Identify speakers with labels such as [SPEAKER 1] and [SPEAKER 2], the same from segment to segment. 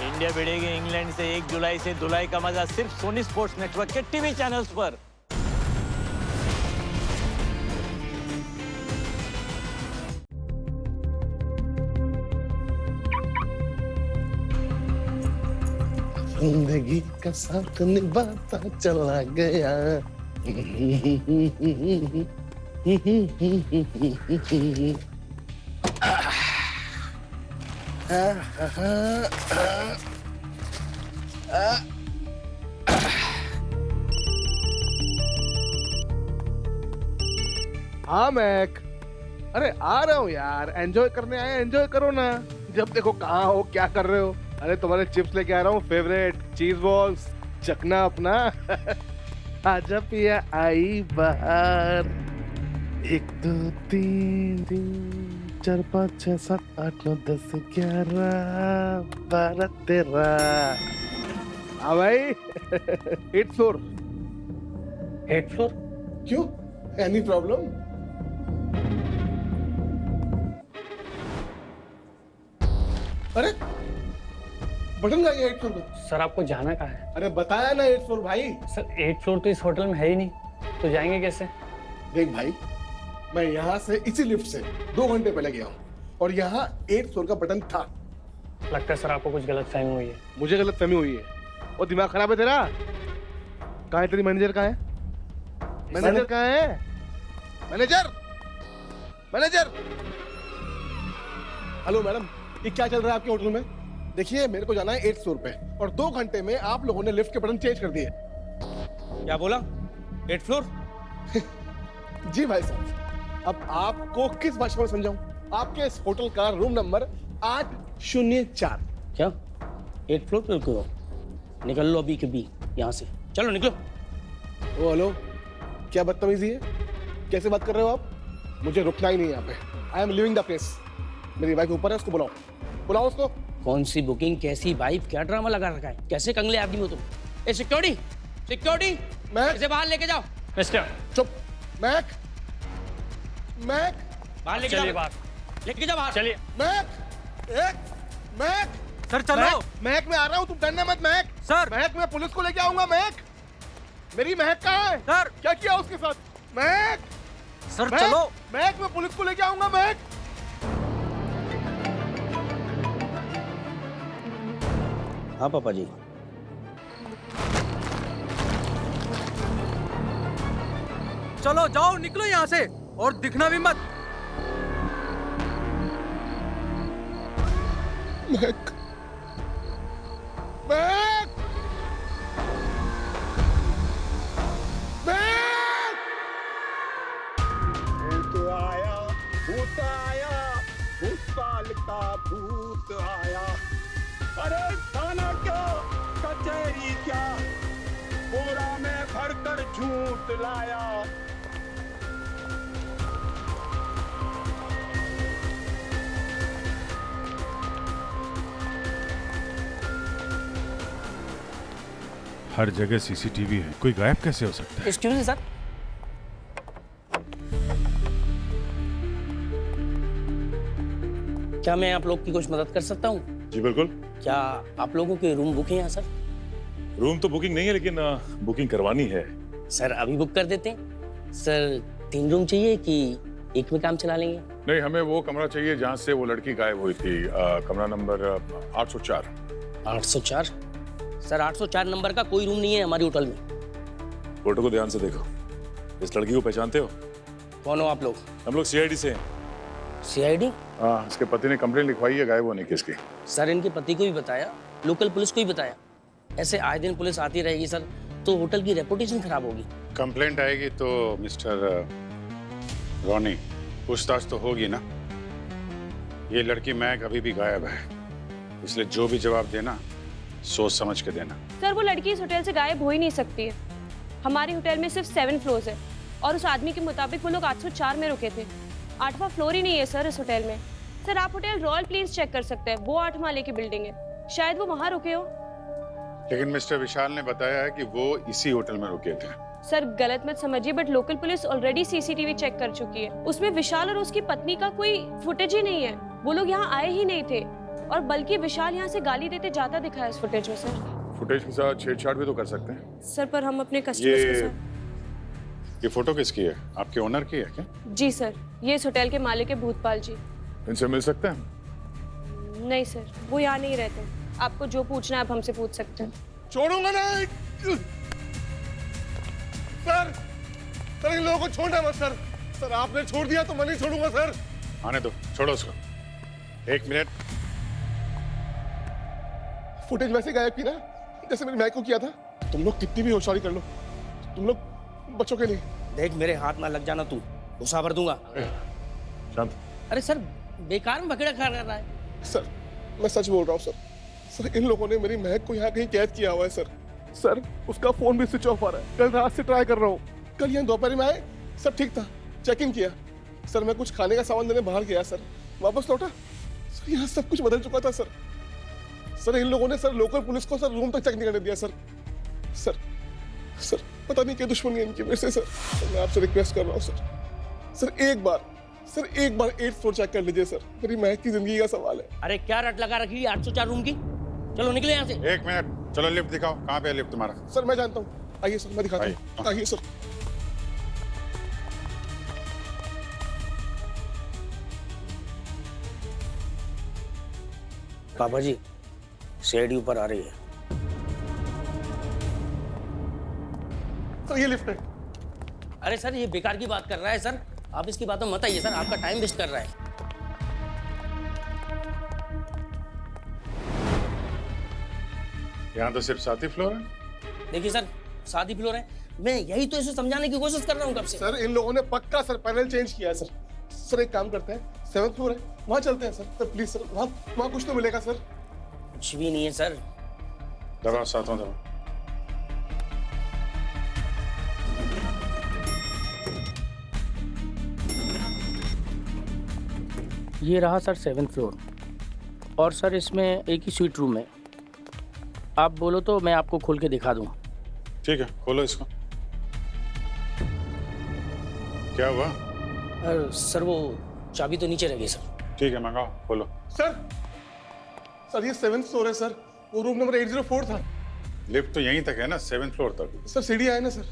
[SPEAKER 1] India भिड़ेगी England से 1 जुलाई से। धुलाई का मजा सिर्फ सोनी स्पोर्ट्स नेटवर्क के टीवी चैनल्स पर।
[SPEAKER 2] जिंदगी का साथ निभाता चला गया। हाँ मैक, अरे आ रहा हूँ यार, एंजॉय करने आए, एंजॉय करो ना। जब देखो कहाँ हो, क्या कर रहे हो? अरे तुम्हारे चिप्स लेके आ रहा हूँ, फेवरेट चीज बॉल्स, चखना अपना। आजा पिया आई बाहर। 1 2 3 4 5 6 7 8 9 10 11 12 13। हाँ भाई। 8th floor.
[SPEAKER 3] 8th floor?
[SPEAKER 2] क्यों? Any problem? अरे बटन का 8th फ्लोर को।
[SPEAKER 3] सर आपको जाना कहाँ है?
[SPEAKER 2] अरे बताया ना 8th फ्लोर भाई।
[SPEAKER 3] सर 8th फ्लोर तो इस होटल में है ही नहीं, तो जाएंगे कैसे?
[SPEAKER 2] देख भाई, मैं यहाँ से इसी लिफ्ट से 2 घंटे पहले गया हूँ और यहाँ 8th फ्लोर का बटन था।
[SPEAKER 3] लगता है सर आपको कुछ गलतफहमी हुई है।
[SPEAKER 2] मुझे गलतफहमी हुई है। और दिमाग खराब है तेरा? कहाँ है तेरी मैनेजर? कहाँ है मैनेजर? कहाँ है मैनेजर? मैनेजर! हेलो मैडम, ये क्या चल रहा है आपके होटल में? देखिए मेरे को जाना है 8th फ्लोर पे और 2 घंटे में आप लोगों ने लिफ्ट के बटन चेंज कर दिए।
[SPEAKER 1] क्या बोला? 8th floor?
[SPEAKER 2] जी भाई साहब, अब आपको किस भाषा में समझाऊं? आपके इस होटल का रूम नंबर 804।
[SPEAKER 4] क्या 8th फ्लोर पे रुके हो? निकल लो अभी के भी यहाँ से, चलो निकलो।
[SPEAKER 2] ओ हेलो, क्या बदतमीजी है? कैसे बात कर रहे हो आप? मुझे रुकना ही नहीं है यहाँ पे। I am living the place. मेरी वाइफ ऊपर है, उसको बुलाओ, बुलाओ उसको।
[SPEAKER 4] कौन सी बुकिंग, कैसी वाइफ, क्या ड्रामा लगा रखा है? कैसे कंगले आदमी हो तुम? ए सिक्योरिटी, सिक्योरिटी,
[SPEAKER 2] मैक,
[SPEAKER 4] इसे बाहर लेके जाओ।
[SPEAKER 3] मिस्टर,
[SPEAKER 2] चुप। मैक, मैक,
[SPEAKER 4] बाहर लेके
[SPEAKER 3] चलिए
[SPEAKER 4] जाओ,
[SPEAKER 3] बाहर।
[SPEAKER 4] लेके जाओ बाहर।
[SPEAKER 3] चलिए।
[SPEAKER 2] मैक, एक मैक।
[SPEAKER 1] सर चलो।
[SPEAKER 2] मैक, मैं आ रहा हूँ, तुम डरना मत। Mac
[SPEAKER 1] sir.
[SPEAKER 2] मैक, मैं पुलिस को लेके आऊंगा। मैक, मेरी महक कहाँ है?
[SPEAKER 1] सर।
[SPEAKER 2] क्या किया उसके साथ? मैक,
[SPEAKER 1] सर
[SPEAKER 2] मैक,
[SPEAKER 1] चलो।
[SPEAKER 2] मैक, मैं पुलिस को लेके आऊंगा। मैक,
[SPEAKER 4] हाँ पापा जी।
[SPEAKER 1] चलो जाओ, निकलो यहाँ से और दिखना भी मत।
[SPEAKER 2] Mac, Mac, Mac.
[SPEAKER 5] भूत आया, भूत आया, भूत साल का भूत आया। अरे थाना क्या, कचहरी क्या, बोरा में भरकर झूठ लाया।
[SPEAKER 6] हर जगह सीसीटीवी है, कोई गायब कैसे हो सकता है?
[SPEAKER 4] एक्सक्यूज मी सर, क्या मैं आप लोग की कुछ मदद कर सकता हूँ?
[SPEAKER 6] जी बिल्कुल।
[SPEAKER 4] क्या आप लोगों के रूम बुक है यहाँ सर?
[SPEAKER 6] रूम तो बुकिंग नहीं है, लेकिन बुकिंग करवानी है।
[SPEAKER 4] सर अभी बुक कर देते हैं। सर 3 रूम चाहिए कि एक में काम चला लेंगे?
[SPEAKER 6] नहीं, हमें वो कमरा चाहिए जहाँ से वो लड़की गायब हुई थी। कमरा नंबर 804।
[SPEAKER 4] 804? सर 804 नंबर का कोई रूम नहीं है हमारे होटल में।
[SPEAKER 6] फोटो को ध्यान से देखो। इस लड़की को पहचानते हो?
[SPEAKER 4] कौन हो आप लोग?
[SPEAKER 6] हम लोग सीआईडी से हैं।
[SPEAKER 4] सीआईडी?
[SPEAKER 6] हाँ, इसके पति ने कंप्लेंट लिखवाई है गायब होने की इसकी।
[SPEAKER 4] सर इनके पति को भी बताया, लोकल पुलिस को भी बताया। ऐसे आए दिन पुलिस आती रहेगी सर, तो होटल की रेपुटेशन खराब होगी।
[SPEAKER 7] कंप्लेंट आएगी तो मिस्टर रॉनी पूछताछ तो होगी ना। ये लड़की मैग अभी भी गायब है, इसलिए जो भी जवाब देना सोच समझ के देना।
[SPEAKER 8] सर वो लड़की इस होटल से गायब हो ही नहीं सकती है। हमारे होटल में सिर्फ 7 फ्लोर्स है और उस आदमी के मुताबिक वो लोग 804 में रुके थे। 8वां फ्लोर ही नहीं है सर इस होटल में। सर आप होटल रॉयल प्लेस चेक कर सकते हैं, वो 8 माले की बिल्डिंग है, शायद वो वहाँ रुके हो।
[SPEAKER 7] लेकिन मिस्टर विशाल ने बताया है कि वो इसी होटल में रुके थे।
[SPEAKER 8] सर गलत मत समझिए, but local police already CCTV check कर चुकी है। उसमें विशाल और उसकी पत्नी का कोई फुटेज ही नहीं है। वो लोग यहाँ आए ही नहीं थे और बल्कि विशाल यहाँ से गाली देते जाता दिखा है इस फुटेज में सर।
[SPEAKER 6] फुटेज के साथ छेड़छाड़ भी तो कर सकते हैं।
[SPEAKER 8] सर पर हम अपने कस्टमर्स के
[SPEAKER 6] ये
[SPEAKER 8] साथ।
[SPEAKER 6] ये फोटो किसकी है? आपके ओनर की है क्या?
[SPEAKER 8] जी सर, ये इस होटल के मालिक है भूतपाल जी।
[SPEAKER 6] इनसे मिल सकते हैं?
[SPEAKER 8] नहीं सर, वो यहाँ नहीं रहते। आपको जो पूछना है आप हमसे पूछ सकते हैं।
[SPEAKER 2] छोड़ूंगा नहीं सर। सर इन लोगों को छोड़ना मत सर। सर आपने छोड़ दिया तो मैं नहीं छोड़ूंगा सर।
[SPEAKER 6] आने दो, छोड़ो उसको। 1 मिनट।
[SPEAKER 2] फुटेज वैसे गायब की ना जैसे मेरी मैक को किया था। तुम लोग कितनी भी होशियारी कर लो, तुम लोग बचोगे नहीं।
[SPEAKER 4] देख मेरे हाथ ना लग जाना, तू गुस्सा भर दूंगा।
[SPEAKER 6] शांत।
[SPEAKER 4] अरे सर बेकार में भगड़ा खा रहा है।
[SPEAKER 2] सर मैं सच बोल रहा हूँ सर। सर इन लोगों ने मेरी महक को यहाँ कहीं कैद किया हुआ है सर। सर उसका फोन भी स्विच ऑफ आ रहा है। कल रात से ट्राई कर रहा हूँ। कल यहाँ दोपहर में आए, सब ठीक था, चेक इन किया। सर मैं कुछ खाने का सामान देने बाहर गया सर, वापस लौटा सर यहाँ सब कुछ बदल चुका था सर। सर इन लोगों ने सर लोकल पुलिस को सर रूम तक चेक नहीं करने दिया सर। सर सर पता नहीं क्या दुश्मनी है इनकी मेरे से सर। मैं आपसे रिक्वेस्ट कर रहा हूँ सर। सर एक बार 8th फ्लोर चेक कर लीजिए सर। मेरी महक की जिंदगी का सवाल है।
[SPEAKER 4] अरे क्या रट लगा रखी है 804 रूम की। चलो निकले यहाँ से।
[SPEAKER 6] 1 मिनट, चलो लिफ्ट दिखाओ। कहाँ पे है लिफ्ट तुम्हारा?
[SPEAKER 2] सर मैं जानता हूँ, आइए सर मैं दिखाता हूँ। आइए सर।
[SPEAKER 4] पापा जी सीढ़ी ऊपर आ रही है।
[SPEAKER 2] सर ये लिफ्ट है।
[SPEAKER 4] अरे सर ये बेकार की बात कर रहा है सर, आप इसकी बातों मत आइए सर, आपका टाइम वेस्ट कर रहा है।
[SPEAKER 6] यहाँ तो सिर्फ 7 ही फ्लोर है।
[SPEAKER 4] देखिए सर 7 ही फ्लोर है, मैं यही तो इसे समझाने की कोशिश कर रहा हूँ कब से।
[SPEAKER 2] सर इन लोगों ने पक्का सर पैनल चेंज किया है सर। सर एक काम करते हैं, 7th फ्लोर है वहाँ चलते हैं सर। सर प्लीज सर, वहाँ कुछ तो मिलेगा सर।
[SPEAKER 4] कुछ भी नहीं है सर।
[SPEAKER 6] दबाओ, सातों दबाओ।
[SPEAKER 4] ये रहा सर 7th फ्लोर और सर इसमें एक ही स्वीट रूम है। आप बोलो तो मैं आपको खोल के दिखा दूं।
[SPEAKER 6] ठीक है, खोलो इसको। क्या हुआ?
[SPEAKER 4] सर वो चाबी तो नीचे रह गई सर।
[SPEAKER 6] ठीक है, मंगाओ, खोलो।
[SPEAKER 2] सर ये 7th फ्लोर है सर। वो रूम नंबर 804 था।
[SPEAKER 6] लिफ्ट तो यहीं तक है ना, 7th फ्लोर तक।
[SPEAKER 2] सर सीढ़ी आए ना सर।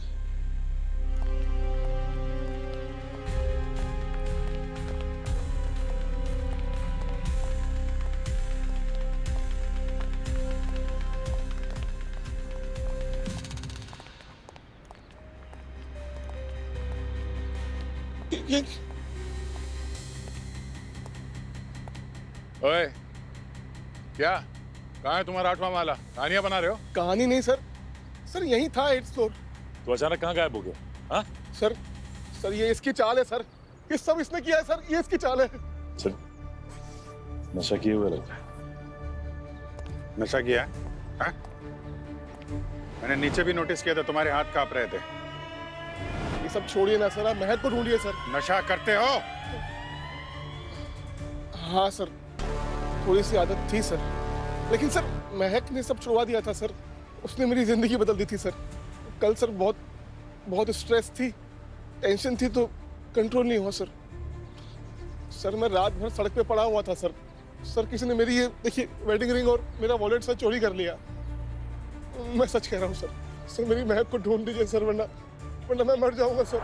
[SPEAKER 6] ओए, क्या? कहाँ है तुम्हारा 8वां माला? कहानियां बना रहे हो?
[SPEAKER 2] कहानी नहीं सर। सर यही था 8th फ्लोर।
[SPEAKER 6] तो अचानक कहाँ गायब हो गया? हाँ?
[SPEAKER 2] सर ये इसकी चाल है सर। ये सब इसने किया है सर, ये इसकी चाल है।
[SPEAKER 6] चल, नशा किए हुए लगता है।
[SPEAKER 7] नशा किया है? हाँ? मैंने नीचे भी नोटिस किया था, तुम्हारे हाथ कांप रहे थे।
[SPEAKER 2] ये सब छोड़िए ना सर, आप महक को ढूंढिए सर।
[SPEAKER 7] नशा करते हो?
[SPEAKER 2] हाँ सर, थोड़ी सी आदत थी सर, लेकिन सर महक ने सब छुड़वा दिया था सर। उसने मेरी जिंदगी बदल दी थी सर। कल सर बहुत स्ट्रेस थी, टेंशन थी, तो कंट्रोल नहीं हुआ सर। सर मैं रात भर सड़क पे पड़ा हुआ था सर। सर किसी ने मेरी ये देखिए वेडिंग रिंग और मेरा वॉलेट सर चोरी कर लिया। मैं सच कह रहा हूँ सर। सर मेरी महक को ढूंढ दीजिए सर, वरना मैं मर जाऊंगा सर।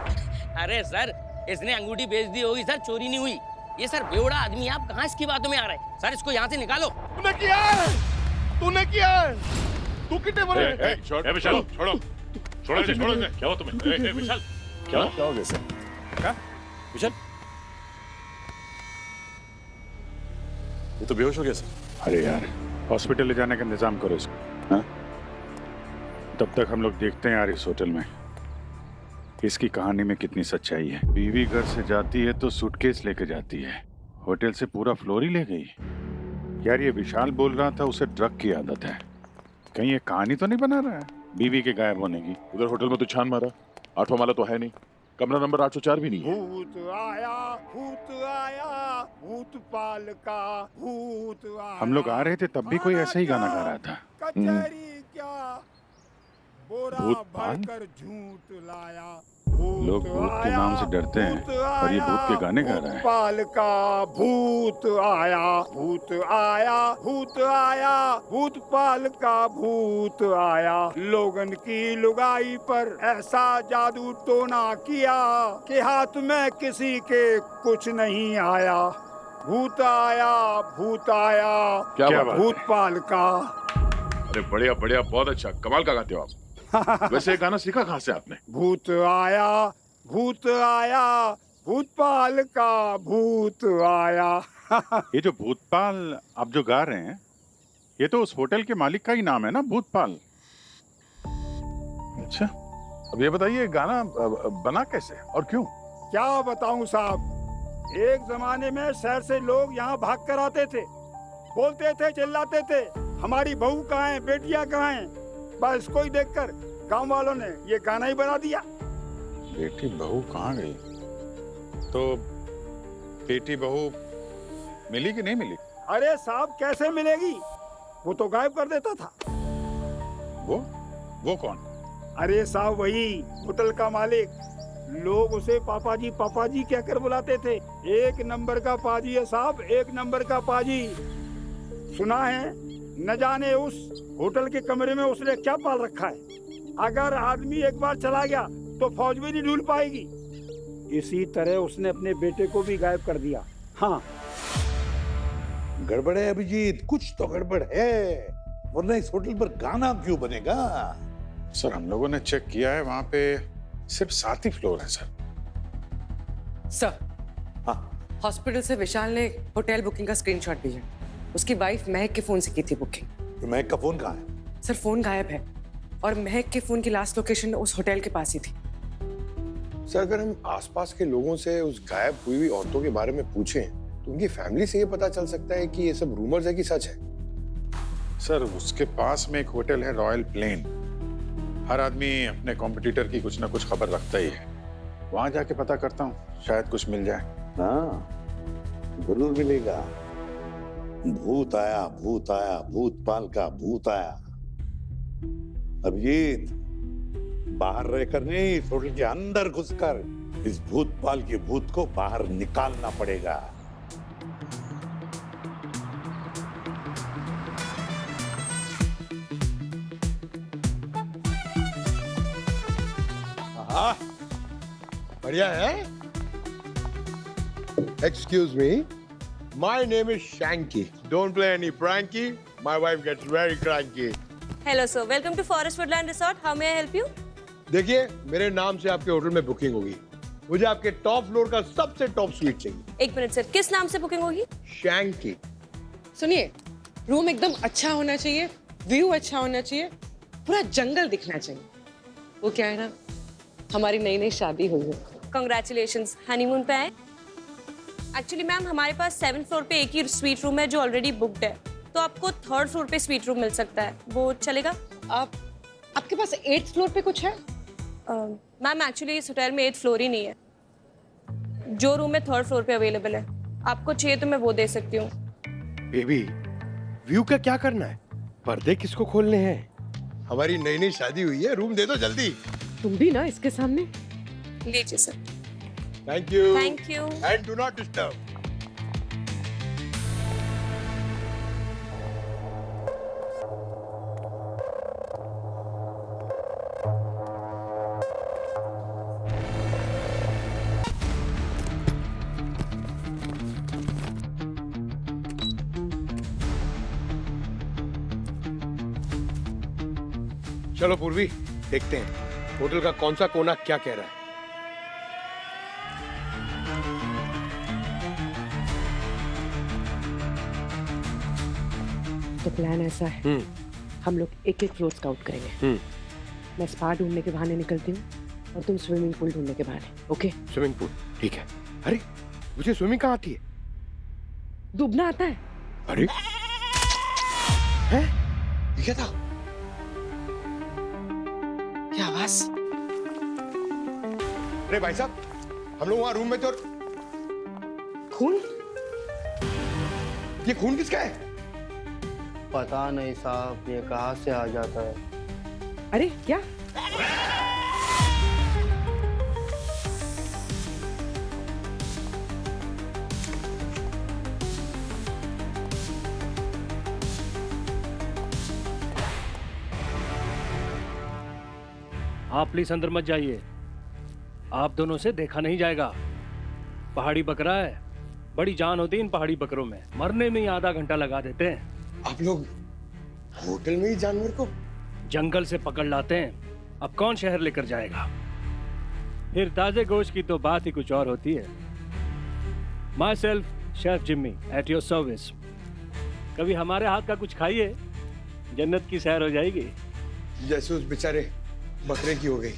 [SPEAKER 4] अरे सर इसने अंगूठी बेच दी होगी सर, चोरी नहीं हुई। ये सर बेवड़ा आदमी है, आप कहाँ इसकी बातों में आ रहे हैं? सर इसको यहाँ से निकालो।
[SPEAKER 2] तूने किया है। तू कितने बड़े
[SPEAKER 6] विशाल, छोड़ो इसे। क्या हुआ तुम्हें? विशाल, क्या हो गया सर? क्या? विशाल, ये तो बेहोश हो गया सर।
[SPEAKER 7] अरे यार, हॉस्पिटल ले जाने का इंतजाम करो इसको। हाँ? तब तक हम लोग देखते हैं यार इस होटल में इसकी कहानी में कितनी सच्चाई है। बीवी घर से जाती है तो सूटकेस लेके जाती है, होटल से पूरा फ्लोर ही ले गई। यार ये विशाल बोल रहा था उसे ड्रग की आदत है, कहीं ये कहानी तो नहीं बना रहा है बीवी के गायब होने की?
[SPEAKER 6] उधर होटल में तो छान मारा, 8वां माला तो है नहीं, कमरा नंबर 804 भी नहीं है।
[SPEAKER 5] भूत आया, भूतपाल का भूत आया।
[SPEAKER 7] हम लोग आ रहे थे तब भी कोई ऐसा ही गाना गा रहा था।
[SPEAKER 5] कचहरी क्या बोरा
[SPEAKER 6] भूतपाल?
[SPEAKER 5] भरकर झूठ लाया।
[SPEAKER 7] लोग भूत के नाम से डरते हैं और ये भूत के गाने गा रहा है।
[SPEAKER 5] भूतपाल का भूत आया, भूत आया, भूत आया, भूतपाल का भूत आया। लोगन की लुगाई पर ऐसा जादू टोना किया कि हाथ में किसी के कुछ नहीं आया। भूत आया, भूत आया,
[SPEAKER 6] क्या बात है?
[SPEAKER 5] भूतपाल का।
[SPEAKER 6] अरे बढ़िया बढ़िया, बहुत अच्छा, कमाल का गाते हो आप। वैसे ये गाना सीखा कहाँ से आपने?
[SPEAKER 5] भूत आया, भूत आया, भूतपाल का भूत आया।
[SPEAKER 7] ये जो भूतपाल आप जो गा रहे हैं, ये तो उस होटल के मालिक का ही नाम है ना, भूतपाल।
[SPEAKER 6] अच्छा, अब ये बताइए गाना बना कैसे और क्यों?
[SPEAKER 5] क्या बताऊं साहब, एक जमाने में शहर से लोग यहाँ भाग कर आते थे, बोलते थे, चिल्लाते थे, हमारी बहू कहाँ है, बेटियां कहाँ हैं। बस इसको ही देखकर गांव वालों ने ये गाना ही बना दिया।
[SPEAKER 7] बेटी बहू कहाँ गई? तो बेटी बहू मिली कि नहीं मिली?
[SPEAKER 5] अरे साहब कैसे मिलेगी, वो तो गायब कर देता था।
[SPEAKER 7] वो कौन?
[SPEAKER 5] अरे साहब वही होटल का मालिक। लोग उसे पापा जी कहकर बुलाते थे। एक नंबर का पाजी है साहब, एक नंबर का पाजी। सुना है न जाने उस होटल के कमरे में उसने क्या पाल रखा है। अगर आदमी एक बार चला गया तो फौज भी नहीं ढूंढ पाएगी। इसी तरह उसने अपने बेटे को भी गायब कर दिया। हाँ,
[SPEAKER 9] गड़बड़ है अभिजीत, कुछ तो गड़बड़ है, वरना इस होटल पर गाना क्यों बनेगा?
[SPEAKER 7] सर हम लोगों ने चेक किया है, वहाँ पे सिर्फ 7 ही फ्लोर है सर।
[SPEAKER 10] सर,
[SPEAKER 9] हाँ,
[SPEAKER 10] हॉस्पिटल से विशाल ने होटल बुकिंग का स्क्रीनशॉट भेजा। उसकी वाइफ महक के फोन से की थी बुकिंग।
[SPEAKER 9] तो महक का फोन कहाँ है?
[SPEAKER 10] सर फोन गायब है और महक के फोन की लास्ट लोकेशन उस होटल के पास ही थी।
[SPEAKER 11] सर अगर हम आसपास के लोगों से उस गायब हुई हुई औरतों के बारे में पूछें तो उनकी फैमिली से ये पता चल सकता है कि ये सब रूमर्स है कि सच है।
[SPEAKER 7] सर उसके पास में एक होटल है रॉयल प्लेन। हर आदमी अपने कॉम्पिटिटर की कुछ ना कुछ खबर रखता ही है। वहां जाके पता करता हूँ, शायद कुछ मिल जाए।
[SPEAKER 9] हाँ, जरूर मिलेगा। भूत आया, भूत आया, भूतपाल का भूत आया। अभिजीत, बाहर रहकर नहीं, इस होटल के अंदर घुसकर इस भूतपाल के भूत को बाहर निकालना पड़ेगा।
[SPEAKER 11] हाँ, बढ़िया है। Excuse me, my name is Shanky. Don't play any pranky. My wife gets very cranky.
[SPEAKER 8] Hello sir, welcome to forest woodland resort. How may I help you?
[SPEAKER 11] देखिए, मेरे नाम से आपके होटल में बुकिंग होगी। मुझे आपके टॉप फ्लोर का सबसे टॉप स्वीट चाहिए।
[SPEAKER 8] एक मिनट सर, किस नाम से बुकिंग होगी?
[SPEAKER 11] शैंकी।
[SPEAKER 10] सुनिए, रूम एकदम अच्छा होना चाहिए, व्यू अच्छा होना चाहिए, पूरा जंगल दिखना चाहिए। वो क्या है ना, हमारी नई नई शादी हुई है।
[SPEAKER 8] कंग्रेचुलेशंस, हनीमून पे आए? एक्चुअली मैम हमारे पास 7th फ्लोर पे एक ही स्वीट रूम है जो ऑलरेडी बुक्ड है, तो आपको 3rd फ्लोर पे स्वीट रूम मिल सकता है, वो चलेगा?
[SPEAKER 10] आपके पास 8th फ्लोर पे कुछ है?
[SPEAKER 8] मैम एक्चुअली इस होटल में 8th फ्लोर ही नहीं है। जो रूम है 3rd फ्लोर पे अवेलेबल है। आपको चाहिए तो मैं वो दे सकती हूँ।
[SPEAKER 11] बेबी, व्यू का क्या करना है? पर्दे किसको खोलने हैं? हमारी नई नई शादी हुई है, रूम दे दो जल्दी।
[SPEAKER 10] तुम भी ना इसके सामने।
[SPEAKER 8] लीजिए sir.
[SPEAKER 11] Thank you.
[SPEAKER 8] Thank you.
[SPEAKER 11] And do not disturb. चलो पूर्वी, देखते हैं होटल का कौन सा कोना क्या कह रहा है।
[SPEAKER 10] तो प्लान ऐसा है, हम लोग एक एक फ्लोर स्काउट करेंगे। मैं स्पा ढूंढने के बहाने निकलती हूँ और तुम स्विमिंग पूल ढूंढने के बहाने। ओके?
[SPEAKER 11] स्विमिंग पूल, ठीक है। अरे मुझे स्विमिंग कहाँ आती है?
[SPEAKER 10] डूबना आता है।
[SPEAKER 11] अरे हैं? ये क्या था?
[SPEAKER 10] क्या आवाज?
[SPEAKER 11] अरे भाई साहब, हम लोग वहां रूम में थे और
[SPEAKER 10] खून?
[SPEAKER 11] ये खून किसका है?
[SPEAKER 12] पता नहीं साहब, ये कहाँ से आ जाता है।
[SPEAKER 10] अरे क्या?
[SPEAKER 13] आप प्लीज अंदर मत जाइए, आप दोनों से देखा नहीं जाएगा। पहाड़ी बकरा है, बड़ी जान होती है इन पहाड़ी बकरों में, मरने में ही आधा घंटा लगा देते हैं।
[SPEAKER 11] आप लोग होटल में ही जानवर को
[SPEAKER 13] जंगल से पकड़ लाते हैं, अब कौन शहर लेकर जाएगा? फिर ताजे गोश्त की तो बात ही कुछ और होती है। My self chef Jimmy at your service. कभी हमारे हाथ का कुछ खाइए, जन्नत की सैर हो जाएगी।
[SPEAKER 11] जैसे उस बेचारे बकरे की हो गई।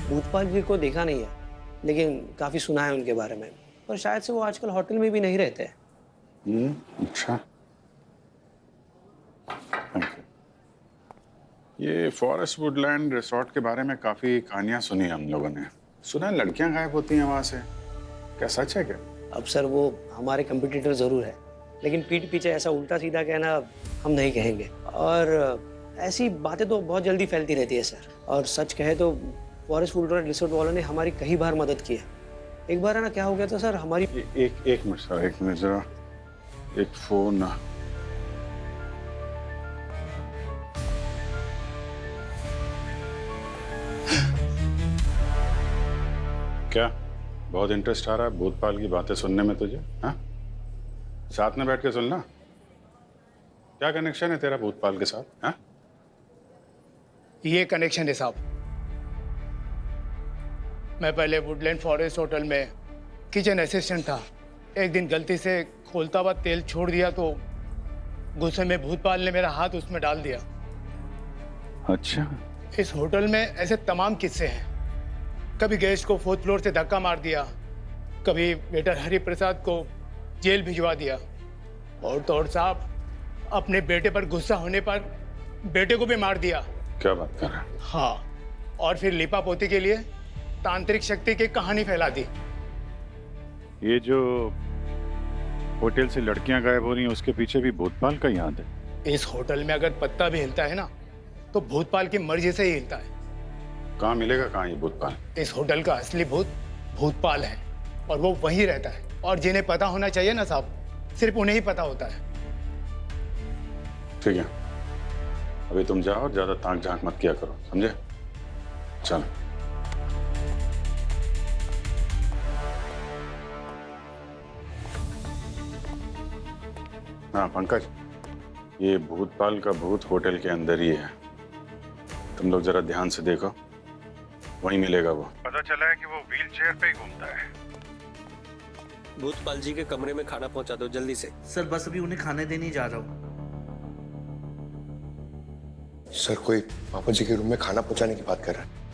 [SPEAKER 12] भूतपाल जी को देखा नहीं है, लेकिन काफी सुना है उनके बारे में, और शायद से वो आजकल होटल में भी नहीं रहते हैं।
[SPEAKER 7] अच्छा, ये फॉरेस्ट वुडलैंड रिसोर्ट के बारे में काफी कहानियां सुनी हम लोगों ने। सुना है लड़कियां गायब होती हैं वहां से, क्या सच है क्या?
[SPEAKER 12] अब सर वो हमारे कंपटीटर जरूर है, लेकिन पीठ पीछे ऐसा उल्टा सीधा कहना हम नहीं कहेंगे। और ऐसी बातें तो बहुत जल्दी फैलती रहती है सर। और सच कहे तो फॉरेस्ट वुडलैंड रिसोर्ट वालों ने हमारी कई बार मदद की है। एक बार है ना, क्या हो गया था सर, हमारी
[SPEAKER 7] एक मिनट सर, एक मिनट जरा, एक फोन। क्या बहुत इंटरेस्ट आ रहा है भूतपाल की बातें सुनने में तुझे? हाँ, साथ में बैठ के सुनना। क्या कनेक्शन है तेरा भूतपाल के साथ? हाँ,
[SPEAKER 5] ये कनेक्शन है साहब। मैं पहले वुडलैंड फॉरेस्ट होटल में किचन असिस्टेंट था। एक दिन गलती से खोलता हुआ तेल छोड़ दिया तो गुस्से में भूतपाल ने मेरा हाथ उसमें डाल दिया।
[SPEAKER 7] अच्छा।
[SPEAKER 5] इस होटल में ऐसे तमाम किस्से हैं। कभी गेस्ट को 4th फ्लोर से धक्का मार दिया, कभी वेटर हरि प्रसाद को जेल भिजवा दिया, और तो और साहब अपने बेटे पर गुस्सा होने पर बेटे को भी मार दिया।
[SPEAKER 7] क्या बात कर रहा है?
[SPEAKER 5] हाँ, और फिर लिपा पोती के लिए तांत्रिक शक्ति की कहानी फैला दी।
[SPEAKER 7] ये जो होटल से लड़कियां गायब हो रही हैं उसके पीछे भी भूतपाल का ही हाथ है।
[SPEAKER 5] इस होटल में अगर पत्ता भी हिलता है ना, तो भूतपाल की मर्जी से ही हिलता है।
[SPEAKER 7] कहाँ मिलेगा कहाँ ये भूतपाल?
[SPEAKER 5] इस होटल का असली भूत भूतपाल है, और वो वहीं रहता है। और जिन्हें पता होना चाहिए ना साहब, सिर्फ उन्हें ही पता होता है।
[SPEAKER 7] ठीक है, अभी तुम जाओ और ज्यादा ताक झांक मत किया करो, समझे? चलो। हाँ पंकज, ये भूतपाल का भूत होटल के अंदर ही है। तुम लोग जरा ध्यान से देखो, वहीं मिलेगा वो। पता चला है कि वो व्हील चेयर पे ही घूमता है।
[SPEAKER 12] भूतपाल जी के कमरे में खाना पहुंचा दो जल्दी से।
[SPEAKER 14] सर बस अभी उन्हें खाने देने जा रहा हूँ।
[SPEAKER 11] सर कोई पापा जी के रूम में खाना पहुंचाने की बात कर रहा है।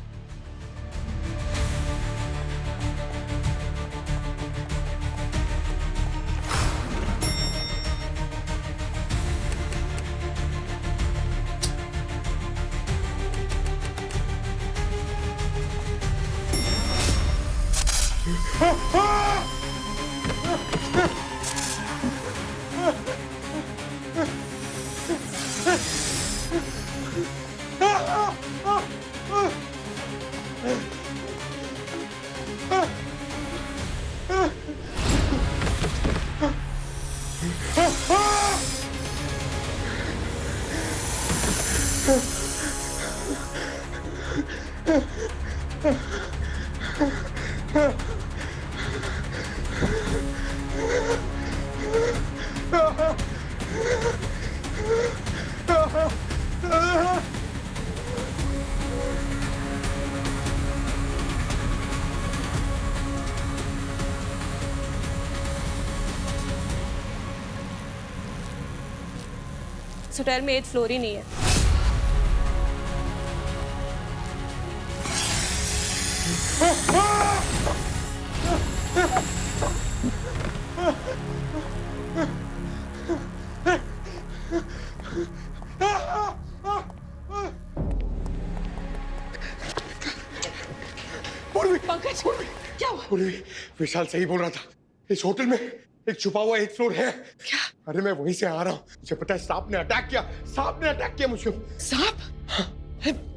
[SPEAKER 8] इस होटल में 8th फ्लोर ही नहीं है।
[SPEAKER 10] पंकज, क्या हुआ?
[SPEAKER 11] पूर्वी, विशाल सही बोल रहा था। इस होटल में एक छुपा हुआ 8th फ्लोर है।
[SPEAKER 10] क्या?
[SPEAKER 11] अरे मैं वहीं से आ रहा हूँ। मुझे पता है सांप ने अटैक किया। सांप ने अटैक किया मुझको।
[SPEAKER 10] सांप?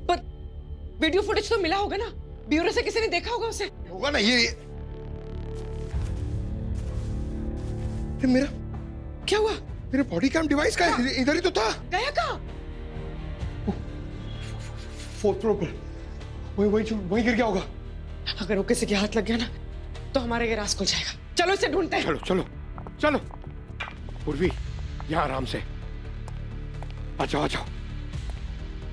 [SPEAKER 10] पर वीडियो फुटेज तो मिला होगा ना? ब्यूरो से किसी ने देखा होगा उसे?
[SPEAKER 11] होगा ना। ये मेरा
[SPEAKER 10] क्या हुआ?
[SPEAKER 11] मेरे बॉडी कैम डिवाइस का इधर ही तो था।
[SPEAKER 10] गया कहाँ?
[SPEAKER 11] 4th फ्लोर पर। वही गिर गया होगा।
[SPEAKER 10] अगर वो किसी के हाथ लग गया ना तो हमारा ये राज खुल जाएगा। चलो इसे ढूंढते हैं।
[SPEAKER 11] चलो चलो चलो। पूर्वी, यहाँ आराम से। आ जाओ आ जाओ।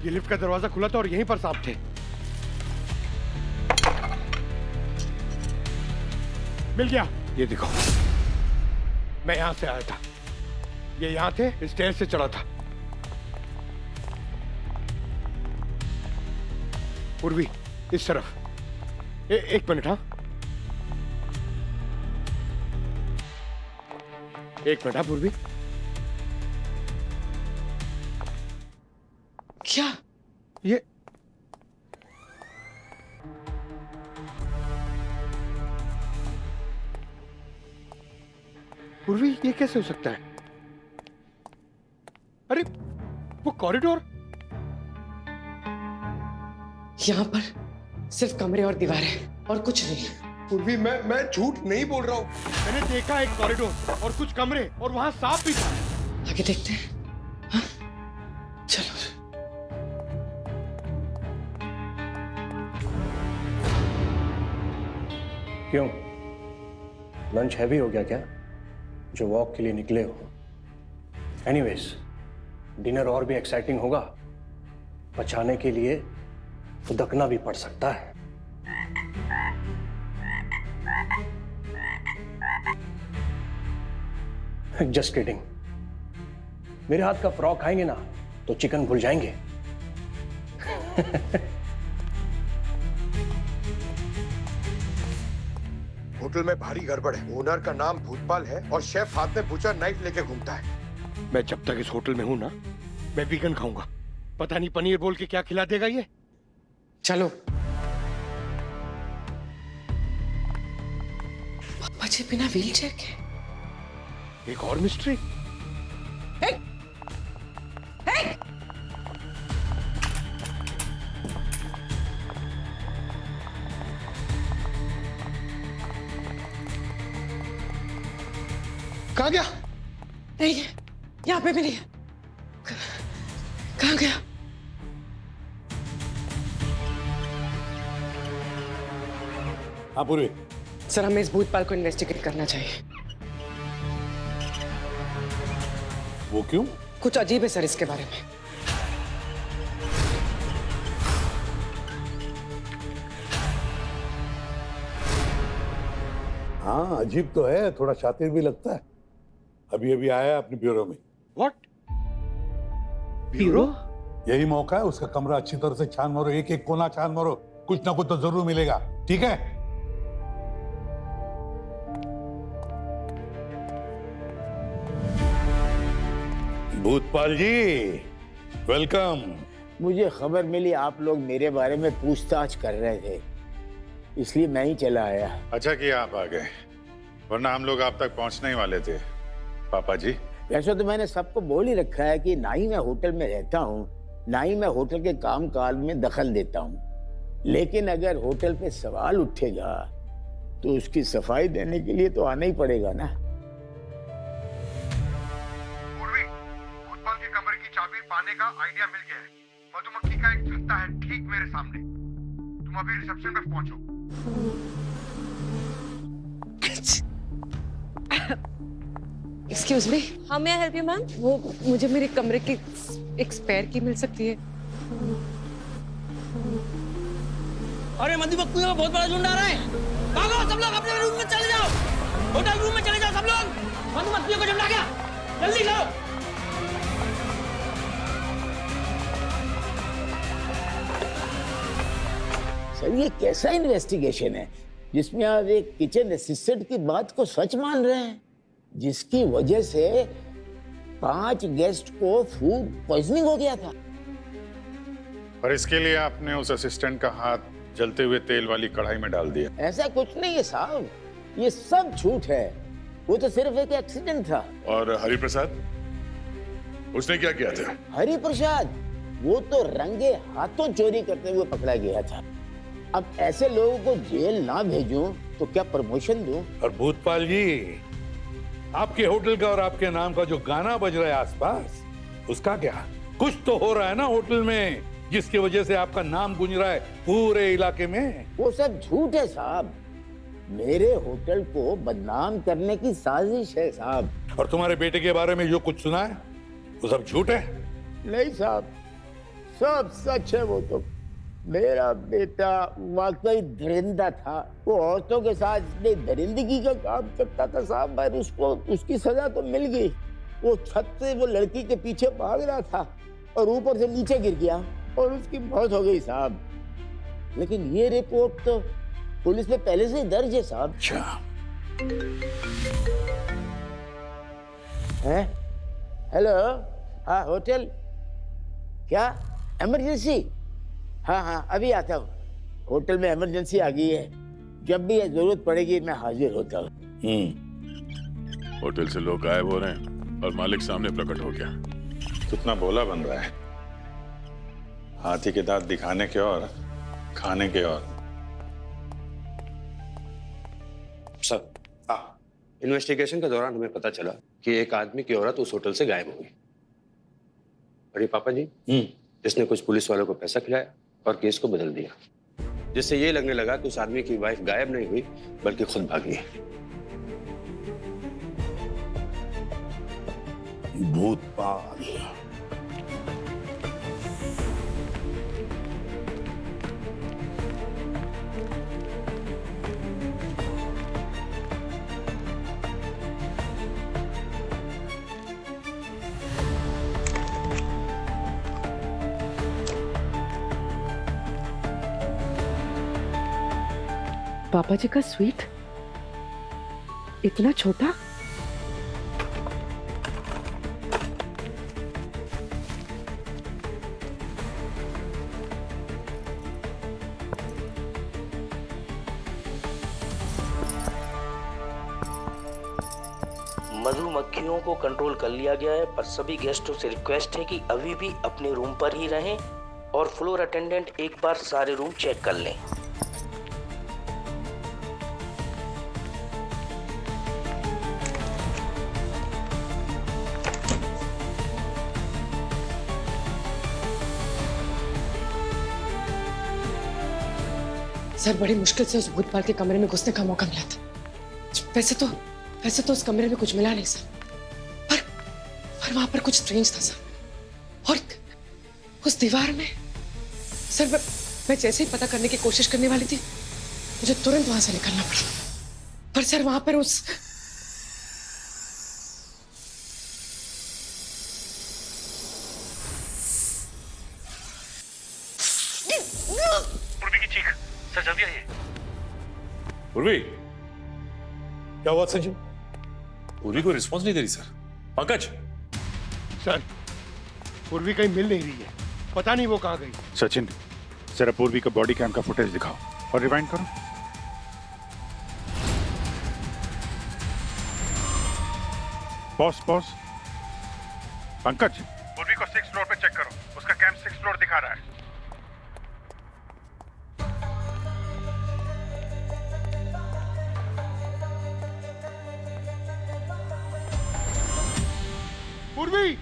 [SPEAKER 11] ये लिफ्ट का दरवाजा खुला था और यहीं पर सांप थे। मिल गया। ये देखो, मैं यहां से आया था, ये यहां थे, स्टेयर से चढ़ा था। पूर्वी, इस तरफ। एक मिनट। हाँ, एक मिनट। हाँ पूर्वी,
[SPEAKER 10] क्या
[SPEAKER 11] ये पूर्वी, ये कैसे हो सकता है? अरे वो कॉरिडोर,
[SPEAKER 10] यहाँ पर सिर्फ कमरे और दीवारें और कुछ नहीं।
[SPEAKER 11] पूर्वी, मैं झूठ नहीं बोल रहा हूँ। मैंने देखा एक कॉरिडोर और कुछ कमरे और वहां सांप भी था।
[SPEAKER 10] आगे देखते हैं। हाँ? चलो।
[SPEAKER 13] क्यों, लंच हैवी हो गया क्या जो वॉक के लिए निकले हो? एनीवेज, डिनर और भी एक्साइटिंग होगा। पचाने के लिए उदकना भी पड़ सकता है। Just kidding. मेरे हाथ का फ्रॉक खाएंगे ना तो चिकन भूल जाएंगे।
[SPEAKER 11] होटल में भारी गड़बड़ है। ओनर का नाम भूतपाल है और शेफ हाथ में बुचर नाइफ लेके घूमता है। मैं जब तक इस होटल में हूं ना, मैं वीगन खाऊंगा। पता नहीं पनीर बोल के क्या खिला देगा ये।
[SPEAKER 10] चलो। पापा जी बिना व्हीलचेयर के।
[SPEAKER 11] एक और मिस्ट्री। कहाँ गया?
[SPEAKER 10] नहीं है, यहाँ पे भी नहीं है। कहाँ गया?
[SPEAKER 9] हाँ पूरी।
[SPEAKER 10] सर, हमें इस भूतपाल को इन्वेस्टिगेट करना चाहिए।
[SPEAKER 9] वो क्यों?
[SPEAKER 10] कुछ अजीब है सर इसके बारे में।
[SPEAKER 9] हाँ अजीब तो है, थोड़ा शातिर भी लगता है। अभी अभी आया अपने ब्यूरो में।
[SPEAKER 11] व्हाट? ब्यूरो?
[SPEAKER 9] यही मौका है, उसका कमरा अच्छी तरह से छान मारो, एक एक कोना छान मारो, कुछ ना कुछ तो जरूर मिलेगा। ठीक है? भूतपाल जी, वेलकम।
[SPEAKER 15] मुझे खबर मिली आप लोग मेरे बारे में पूछताछ कर रहे थे, इसलिए मैं ही चला आया।
[SPEAKER 7] अच्छा किया आप आ गए, वरना हम लोग आप तक पहुंचने ही वाले थे। पापा जी,
[SPEAKER 15] वैसे तो मैंने सबको बोल ही रखा है कि ना ही मैं होटल में रहता हूँ, ना ही मैं होटल के काम काज में दखल देता हूँ। लेकिन अगर होटल पे सवाल उठेगा तो उसकी सफाई देने के लिए तो आना ही पड़ेगा ना।
[SPEAKER 11] पूर्वी, भूतपाल के कमरे की चाबी पाने का आइडिया मिल गया है। मधुमक्खी का एक छत्ता है ठीक मेरे सामने। तुम अभी रिसेप्शन पे पहुंचो।
[SPEAKER 10] Excuse me.
[SPEAKER 8] हाँ, मैं हेल्प यू मैम?
[SPEAKER 10] वो मुझे मेरे कमरे की एक स्पेयर की मिल सकती है?
[SPEAKER 4] अरे मधुमक्खियों का बहुत बड़ा झुंड आ रहा है। भागो सब लोग, अपने रूम में चले जाओ। होटल रूम में चले जाओ सब लोग। मधुमक्खियों का झुंड आ गया, जल्दी लाओ।
[SPEAKER 15] सर, ये कैसा इन्वेस्टिगेशन है जिसमें आप एक किचन असिस्टेंट की बात को सच मान रहे हैं, जिसकी वजह से 5 गेस्ट को फूड पॉइजनिंग हो गया था?
[SPEAKER 7] और इसके लिए आपने उस असिस्टेंट का हाथ जलते हुए तेल वाली कढ़ाई में डाल दिया।
[SPEAKER 15] ऐसा कुछ नहीं है साहब, ये सब झूठ है। वो तो सिर्फ एक एक्सीडेंट था।
[SPEAKER 6] और हरिप्रसाद, उसने क्या किया था?
[SPEAKER 15] हरिप्रसाद, वो तो रंगे हाथों चोरी करते हुए पकड़ा गया था। अब ऐसे लोगों को जेल ना भेजूं तो क्या प्रमोशन दूं?
[SPEAKER 9] और भूतपाल जी, आपके होटल का और आपके नाम का जो गाना बज रहा है आसपास, उसका क्या? कुछ तो हो रहा है ना होटल में, जिसकी वजह से आपका नाम गूंज रहा है पूरे इलाके में।
[SPEAKER 15] वो सब झूठ है साहब। मेरे होटल को बदनाम करने की साजिश है साहब।
[SPEAKER 9] और तुम्हारे बेटे के बारे में जो कुछ सुना है वो सब झूठ है?
[SPEAKER 15] नहीं साहब, सब सच है। वो तो मेरा बेटा वाकई दरिंदा था। वो औरतों के साथ इतने दरिंदगी का काम करता था साहब, पर उसको उसकी सजा तो मिल गई। वो छत से वो लड़की के पीछे भाग रहा था और ऊपर से नीचे गिर गया और उसकी मौत हो गई साहब। लेकिन ये रिपोर्ट तो पुलिस में पहले से ही दर्ज है साहब। हैं? हेलो, हाँ होटल, क्या इमरजेंसी? हाँ हाँ अभी आता हूँ। होटल में इमरजेंसी आ गई है, जब भी ये जरूरत पड़ेगी मैं हाजिर होता हूँ।
[SPEAKER 6] होटल से लोग गायब हो रहे हैं और मालिक सामने प्रकट हो गया।
[SPEAKER 7] कितना भोला बन रहा है, हाथी के दांत दिखाने के और खाने के और।
[SPEAKER 12] सर, इन्वेस्टिगेशन के दौरान हमें पता चला कि एक आदमी की औरत उस होटल से गायब हो गई। बड़ी पापा जी, जिसने कुछ पुलिस वालों को पैसा खिलाया और केस को बदल दिया, जिससे ये लगने लगा कि उस आदमी की वाइफ गायब नहीं हुई बल्कि खुद भागी है।
[SPEAKER 9] भूतपाल।
[SPEAKER 10] पापा जी का स्वीट इतना छोटा?
[SPEAKER 16] मधुमक्खियों को कंट्रोल कर लिया गया है, पर सभी गेस्टों से रिक्वेस्ट है कि अभी भी अपने रूम पर ही रहें और फ्लोर अटेंडेंट एक बार सारे रूम चेक कर लें।
[SPEAKER 10] सर, बड़ी मुश्किल से उस भूतपाल के कमरे में घुसने का मौका मिला था। वैसे तो उस कमरे में कुछ मिला नहीं सर, पर वहां पर कुछ स्ट्रेंज था सर। और उस दीवार में सर, मैं जैसे ही पता करने की कोशिश करने वाली थी, मुझे तुरंत वहां से निकलना पड़ा। पर सर वहां पर उस
[SPEAKER 6] पूर्वी की चीख। सर जल्दी आइए।
[SPEAKER 9] पूर्वी, क्या हुआ सचिन?
[SPEAKER 6] पूर्वी को रिस्पॉन्स नहीं दे रही सर। पंकज।
[SPEAKER 11] सर, पूर्वी कहीं मिल नहीं रही है, पता नहीं वो कहाँ गई।
[SPEAKER 7] सचिन, जरा पूर्वी का बॉडी कैम का फुटेज दिखाओ और रिवाइंड करो। पॉज। पंकज, पूर्वी को 6th फ्लोर पे चेक करो, उसका कैम 6th फ्लोर दिखा रहा है।
[SPEAKER 11] पूर्वी,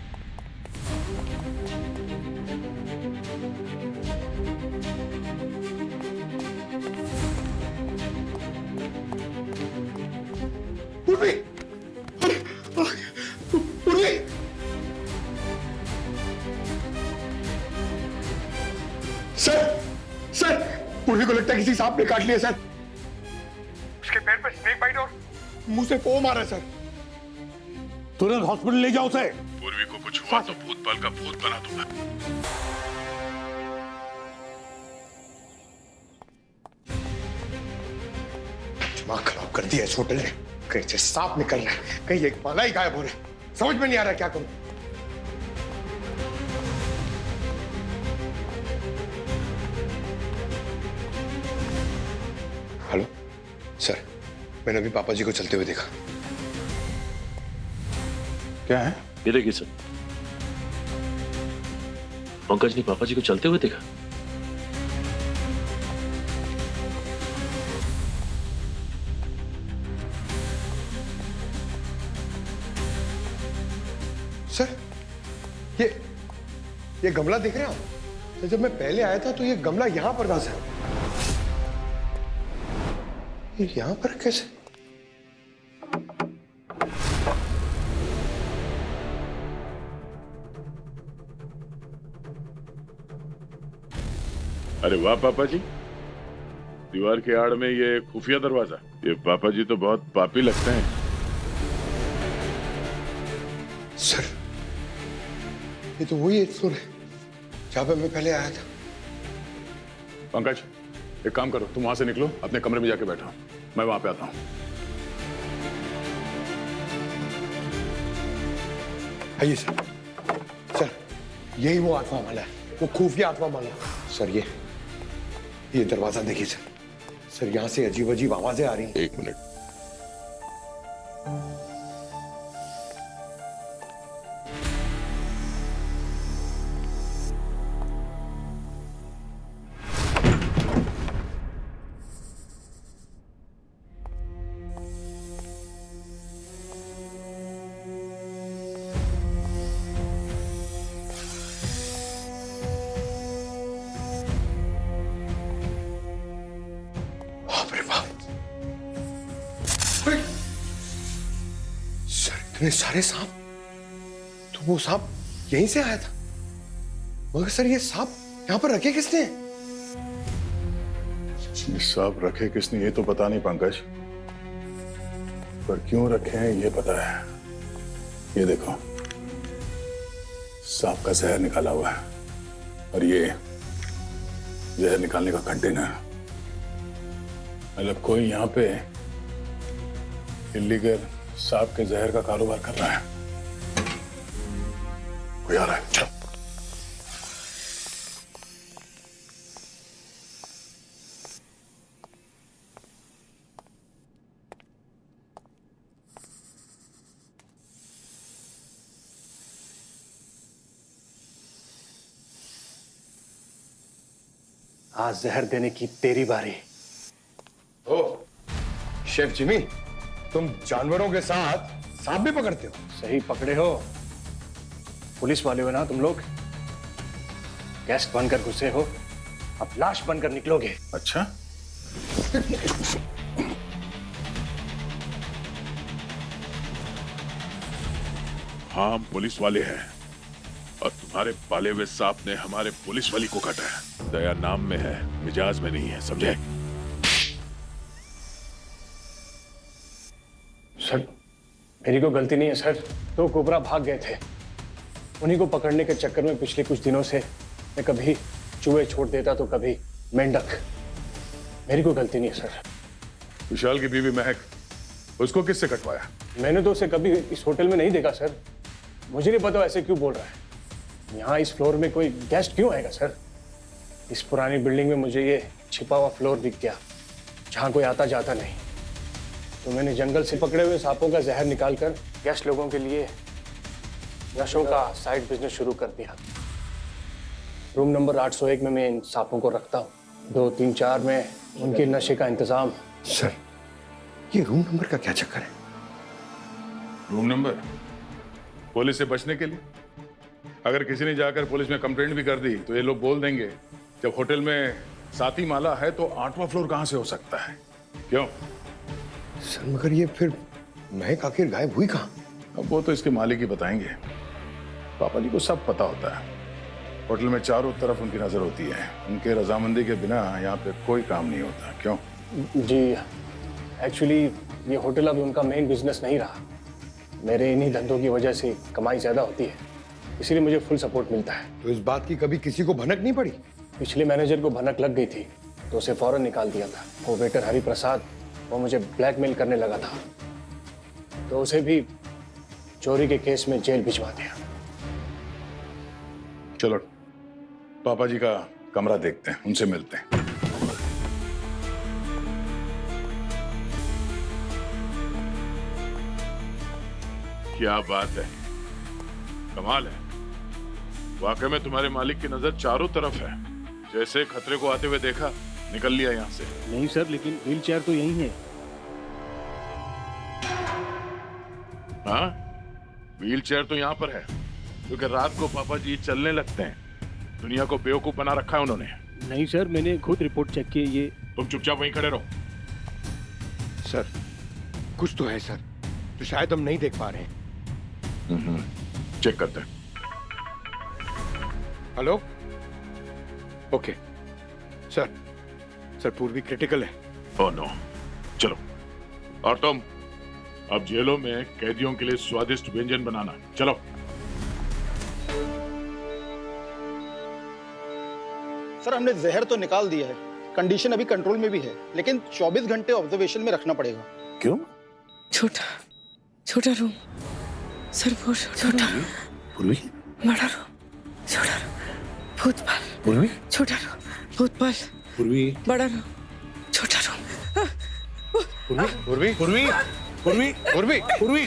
[SPEAKER 11] पूर्वी, पूर्वी, सर, पूर्वी को लगता है किसी सांप ने काट लिया सर। उसके पैर पे स्नेक बाइट और मुंह से फोम आ रहा है सर।
[SPEAKER 9] तुरंत हॉस्पिटल ले जाओ उसे।
[SPEAKER 6] पूर्वी को कुछ हुआ तो भूतपाल का भूत बना दूंगा।
[SPEAKER 11] दिमाग खराब कर दिया इस होटल ने। कहीं से सांप निकल रहा है, कहीं एक माला ही गायब हो रहा है। समझ में नहीं आ रहा क्या करूं। हेलो सर, मैंने अभी पापा जी को चलते हुए देखा।
[SPEAKER 7] क्या है?
[SPEAKER 6] ये देखिए सर, पंकज ने पापा जी को चलते हुए देखा।
[SPEAKER 11] सर ये गमला दिख रहा है? तो जब मैं पहले आया था तो ये गमला यहां पर था सर। ये यहां पर कैसे?
[SPEAKER 6] अरे वाह पापा जी, दीवार के आड़ में ये खुफिया दरवाजा, ये पापा जी तो बहुत पापी लगते हैं।
[SPEAKER 11] सर ये तो वही एक फ्लोर है जहां पे मैं पहले आया था।
[SPEAKER 6] पंकज एक काम करो, तुम वहां से निकलो, अपने कमरे में जाके बैठो, मैं वहां पे आता हूं।
[SPEAKER 11] आइए सर। सर यही वो आत्मा माला है, वो खुफिया आत्मा माला। सर ये दरवाजा देखिए सर। सर यहां से अजीब अजीब आवाजें आ रही हैं।
[SPEAKER 6] एक मिनट।
[SPEAKER 11] इतने सारे सांप, तो वो सांप यहीं से आया था। मगर सर ये सांप यहां पर रखे किसने?
[SPEAKER 6] सांप रखे किसने ये तो पता नहीं पंकज, पर क्यों रखे हैं ये पता है। ये देखो सांप का जहर निकाला हुआ है, और ये जहर निकालने का कंटेनर। मतलब कोई यहाँ पे इल्लीगल सांप के जहर का कारोबार कर रहा है। कोई आ रहा है, चलो।
[SPEAKER 13] आज जहर देने की तेरी बारी।
[SPEAKER 11] ओ शेफ जिमी, तुम जानवरों के साथ सांप भी पकड़ते हो?
[SPEAKER 13] सही पकड़े हो। पुलिस वाले हो ना तुम लोग? गेस्ट बनकर घुसे हो, अब लाश बनकर निकलोगे।
[SPEAKER 6] अच्छा हाँ, हम पुलिस वाले हैं, और तुम्हारे पाले हुए सांप ने हमारे पुलिस वाली को काटा है। दया नाम में है, मिजाज में नहीं है, समझे?
[SPEAKER 13] सर मेरी कोई गलती नहीं है सर, तो कोबरा भाग गए थे। उन्हीं को पकड़ने के चक्कर में पिछले कुछ दिनों से मैं कभी चूहे छोड़ देता तो कभी मेंढक। मेरी कोई गलती नहीं है सर।
[SPEAKER 6] विशाल की बीवी महक, उसको किससे कटवाया?
[SPEAKER 13] मैंने तो उसे कभी इस होटल में नहीं देखा सर। मुझे नहीं पता ऐसे क्यों बोल रहा है। यहाँ इस फ्लोर में कोई गेस्ट क्यों आएगा सर? इस पुरानी बिल्डिंग में मुझे ये छिपा हुआ फ्लोर दिख गया जहाँ कोई आता जाता नहीं, तो मैंने जंगल से पकड़े हुए सांपों का जहर निकालकर गेस्ट लोगों के लिए नशों का साइड बिजनेस शुरू कर दिया। रूम नंबर 801 में मैं इन सांपों को रखता हूँ। 2, 3, 4 में उनके नशे का इंतजाम।
[SPEAKER 11] सर ये रूम नंबर का क्या चक्कर है?
[SPEAKER 6] रूम नंबर पुलिस से बचने के लिए। अगर किसी ने जाकर पुलिस में कंप्लेंट भी कर दी तो ये लोग बोल देंगे जब होटल में 7ही माला है तो 8वां फ्लोर कहां से हो सकता है? क्यों
[SPEAKER 11] सर मगर ये फिर महक आखिर गायब हुई कहां?
[SPEAKER 6] अब वो तो इसके मालिक ही बताएंगे। पापा जी को सब पता होता है। होटल में चारों तरफ उनकी नजर होती है। उनके रजामंदी के बिना यहाँ पे कोई काम नहीं होता। क्यों?
[SPEAKER 13] जी एक्चुअली ये होटल अब उनका मेन बिजनेस नहीं रहा। मेरे इन्हीं धंधों की वजह से कमाई ज्यादा होती है, इसीलिए मुझे फुल सपोर्ट मिलता है।
[SPEAKER 11] तो इस बात की कभी किसी को भनक नहीं पड़ी?
[SPEAKER 13] पिछले मैनेजर को भनक लग गई थी तो उसे फौरन निकाल दिया था। वो वेटर हरि प्रसाद, वो मुझे ब्लैकमेल करने लगा था, तो उसे भी चोरी के केस में जेल भिजवा दिया।
[SPEAKER 6] चलो पापा जी का कमरा देखते हैं, उनसे मिलते हैं। क्या बात है, कमाल है। वाकई में तुम्हारे मालिक की नजर चारों तरफ है। जैसे खतरे को आते हुए देखा, निकल लिया यहाँ से।
[SPEAKER 13] नहीं सर, लेकिन व्हील चेयर तो यही है।
[SPEAKER 6] हाँ, व्हील चेयर तो यहाँ पर है, क्योंकि रात को पापा जी चलने लगते हैं। दुनिया को बेवकूफ बना रखा है उन्होंने।
[SPEAKER 13] नहीं सर, मैंने खुद रिपोर्ट चेक की है। ये
[SPEAKER 6] तुम चुपचाप वहीं खड़े रहो।
[SPEAKER 11] सर कुछ तो है सर, जो शायद हम नहीं देख पा रहे हैं।
[SPEAKER 6] चेक करते हैं।
[SPEAKER 11] Hello, okay sir. Sir Purvi critical है।
[SPEAKER 6] ओह नो, चलो। और तुम अब जेलों में कैदियों के लिए स्वादिष्ट व्यंजन बनाना। चलो।
[SPEAKER 17] सर हमने जहर तो निकाल दिया है, कंडीशन अभी कंट्रोल में भी है, लेकिन 24 घंटे ऑब्जर्वेशन में रखना पड़ेगा।
[SPEAKER 9] क्यों?
[SPEAKER 10] छोटा रूम सर, वो छोटा
[SPEAKER 9] पूर्वी,
[SPEAKER 10] बड़ा रूम, छोटा रूम, भूतपाल,
[SPEAKER 9] पूर्वी,
[SPEAKER 10] छोटा रूम, भूतपाल,
[SPEAKER 9] पूर्वी,
[SPEAKER 10] बड़ा रूम, छोटा रूम,
[SPEAKER 11] पूर्वी, पूर्वी, पूर्वी, पूर्वी, पूर्वी, पूर्वी।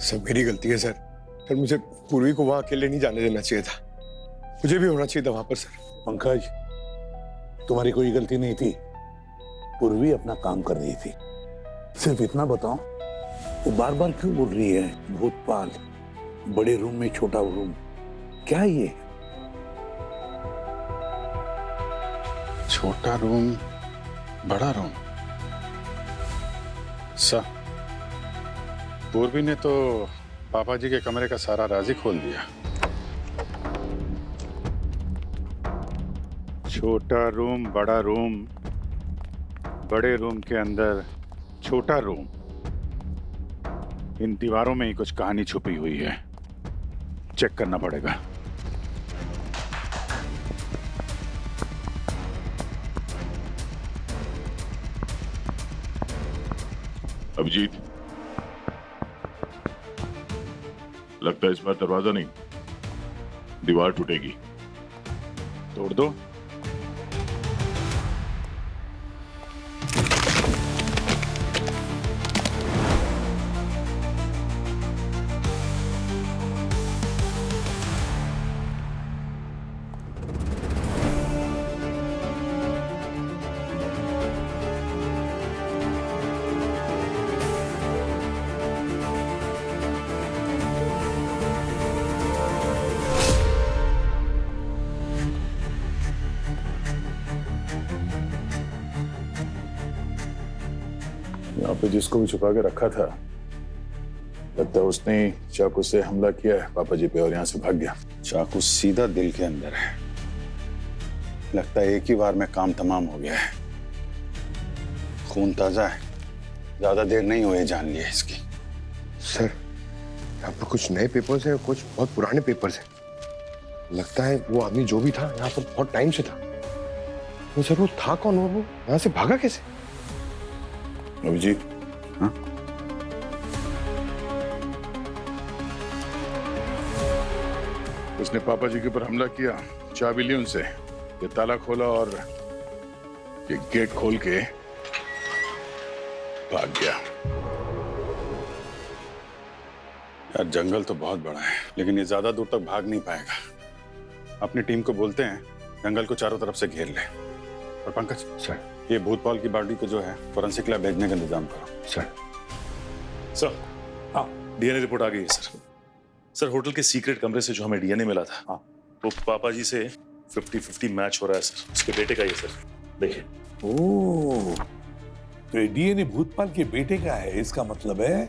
[SPEAKER 11] सब मेरी गलती है सर। सर मुझे पूर्वी को वहां अकेले नहीं जाने देना चाहिए था। मुझे भी होना चाहिए था वहां पर सर।
[SPEAKER 9] पंकज, तुम्हारी कोई गलती नहीं थी। पूर्वी अपना काम कर रही थी। सिर्फ इतना बताओ, वो बार बार क्यों बोल रही है भूतपाल, बड़े रूम में छोटा रूम? क्या है ये?
[SPEAKER 7] छोटा रूम, बड़ा रूम। सर, पूर्वी ने तो पापा जी के कमरे का सारा राज ही खोल दिया। छोटा रूम, बड़ा रूम, बड़े रूम के अंदर छोटा रूम। इन दीवारों में ही कुछ कहानी छुपी हुई है। चेक करना पड़ेगा।
[SPEAKER 6] अभिजीत, लगता है इस बार दरवाजा नहीं, दीवार टूटेगी।
[SPEAKER 7] तोड़ दो।
[SPEAKER 6] यहाँ पे जिसको भी छुपा के रखा था, लगता है उसने चाकू से हमला किया है पापा जी पे और यहाँ से भाग गया।
[SPEAKER 7] चाकू सीधा दिल के अंदर है। लगता है एक ही बार में काम तमाम हो गया है। खून ताजा है, ज्यादा देर नहीं हुई जान लिया इसकी।
[SPEAKER 11] सर यहाँ पर कुछ नए पेपर्स हैं और कुछ बहुत पुराने पेपर्स हैं। लगता है वो आदमी जो भी था यहाँ पर बहुत टाइम से था। वो सर वो था कौन और वो यहाँ से भागा कैसे?
[SPEAKER 6] अभिजीत,
[SPEAKER 7] हाँ?
[SPEAKER 6] उसने पापा जी के ऊपर हमला किया, चाबी ली उनसे, ये ताला खोला और ये गेट खोल के भाग गया।
[SPEAKER 7] यार जंगल तो बहुत बड़ा है, लेकिन ये ज्यादा दूर तक भाग नहीं पाएगा। अपनी टीम को बोलते हैं जंगल को चारों तरफ से घेर ले। और पंकज
[SPEAKER 11] सर,
[SPEAKER 7] ये भूतपाल की बॉडी को जो है फोरेंसिक लैब भेजने का इंतजाम करो।
[SPEAKER 11] सर।
[SPEAKER 18] हाँ, डीएनए रिपोर्ट आ गई है सर। सर होटल के सीक्रेट कमरे से जो हमें डीएनए मिला था, हाँ, वो पापा जी से 50-50 मैच हो रहा है सर। उसके बेटे का ही है सर, देखिए।
[SPEAKER 9] ओह, तो ये डीएनए भूतपाल के बेटे का है। इसका मतलब है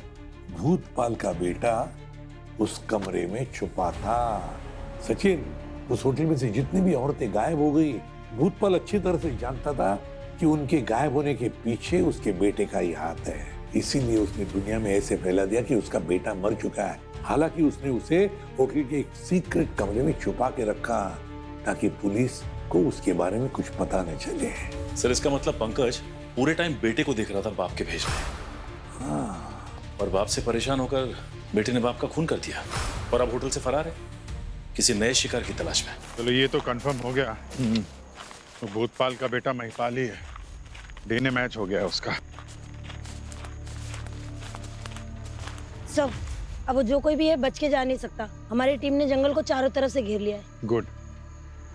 [SPEAKER 9] भूतपाल का बेटा उस कमरे में छुपा था। सचिन, उस होटल में से जितनी भी औरतें गायब हो गई, भूतपाल अच्छी तरह से जानता था कि उनके गायब होने के पीछे उसके बेटे का ही हाथ है। इसीलिए उसने दुनिया में ऐसे फैला दिया कि उसका बेटा मर चुका है। हालांकि उसने उसे होटल के एक सीक्रेट कमरे में छुपा के रखा ताकि पुलिस को उसके बारे में कुछ पता न चले।
[SPEAKER 18] सर इसका मतलब पंकज पूरे टाइम बेटे को देख रहा था बाप के भेज में।
[SPEAKER 9] हाँ।
[SPEAKER 18] और बाप से परेशान होकर बेटे ने बाप का खून कर दिया और अब होटल से फरार है, किसी नए शिकार की तलाश में।
[SPEAKER 7] चलो ये तो कंफर्म हो गया, तो भूतपाल का बेटा महिपाल ही है। डीएनए मैच हो गया है उसका।
[SPEAKER 19] सर, अब जो कोई भी है बच के जा नहीं सकता। हमारी टीम ने जंगल को चारों तरफ से घेर लिया है।
[SPEAKER 7] गुड।